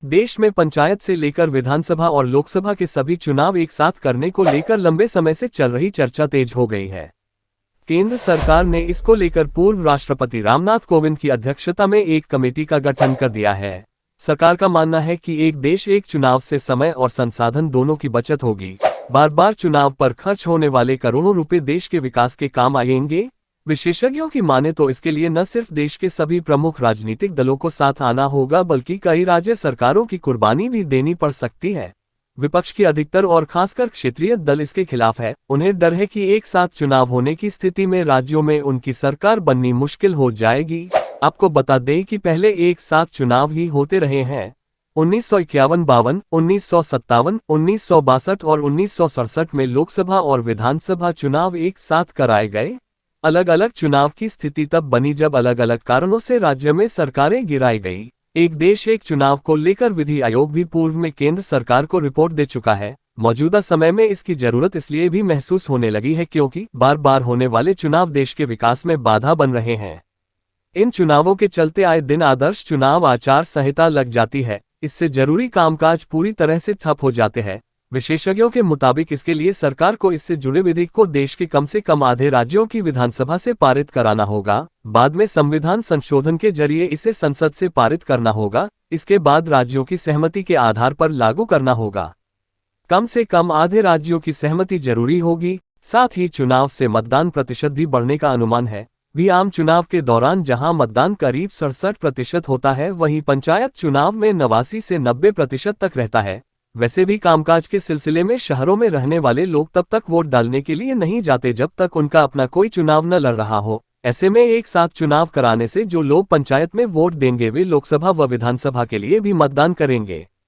देश में पंचायत से लेकर विधानसभा और लोकसभा के सभी चुनाव एक साथ करने को लेकर लंबे समय से चल रही चर्चा तेज हो गई है। केंद्र सरकार ने इसको लेकर पूर्व राष्ट्रपति रामनाथ कोविंद की अध्यक्षता में एक कमेटी का गठन कर दिया है। सरकार का मानना है कि एक देश एक चुनाव से समय और संसाधन दोनों की बचत होगी। बार बार चुनाव पर खर्च होने वाले करोड़ों रुपए देश के विकास के काम आएंगे। विशेषज्ञों की माने तो इसके लिए न सिर्फ देश के सभी प्रमुख राजनीतिक दलों को साथ आना होगा, बल्कि कई राज्य सरकारों की कुर्बानी भी देनी पड़ सकती है। विपक्ष की अधिकतर और खासकर क्षेत्रीय दल इसके खिलाफ है। उन्हें डर है कि एक साथ चुनाव होने की स्थिति में राज्यों में उनकी सरकार बननी मुश्किल हो जाएगी। आपको बता दें कि पहले एक साथ चुनाव ही होते रहे हैं। 1951, 1957, 1962 और 1967 में लोकसभा और विधानसभा चुनाव एक साथ कराए गए। अलग अलग चुनाव की स्थिति तब बनी जब अलग अलग कारणों से राज्य में सरकारें गिराई गई। एक देश एक चुनाव को लेकर विधि आयोग भी पूर्व में केंद्र सरकार को रिपोर्ट दे चुका है। मौजूदा समय में इसकी जरूरत इसलिए भी महसूस होने लगी है क्योंकि बार बार होने वाले चुनाव देश के विकास में बाधा बन रहे हैं। इन चुनावों के चलते आए दिन आदर्श चुनाव आचार संहिता लग जाती है। इससे जरूरी कामकाज पूरी तरह से ठप हो जाते हैं। विशेषज्ञों के मुताबिक इसके लिए सरकार को इससे जुड़े विधेयक को देश के कम से कम आधे राज्यों की विधानसभा से पारित कराना होगा। बाद में संविधान संशोधन के जरिए इसे संसद से पारित करना होगा। इसके बाद राज्यों की सहमति के आधार पर लागू करना होगा। कम से कम आधे राज्यों की सहमति जरूरी होगी। साथ ही चुनाव से मतदान प्रतिशत भी बढ़ने का अनुमान है। भी आम चुनाव के दौरान जहां मतदान करीब 67% होता है, वहीं पंचायत चुनाव में 89 से 90% तक रहता है। वैसे भी कामकाज के सिलसिले में शहरों में रहने वाले लोग तब तक वोट डालने के लिए नहीं जाते जब तक उनका अपना कोई चुनाव न लड़ रहा हो। ऐसे में एक साथ चुनाव कराने से जो लोग पंचायत में वोट देंगे वे लोकसभा व विधानसभा के लिए भी मतदान करेंगे।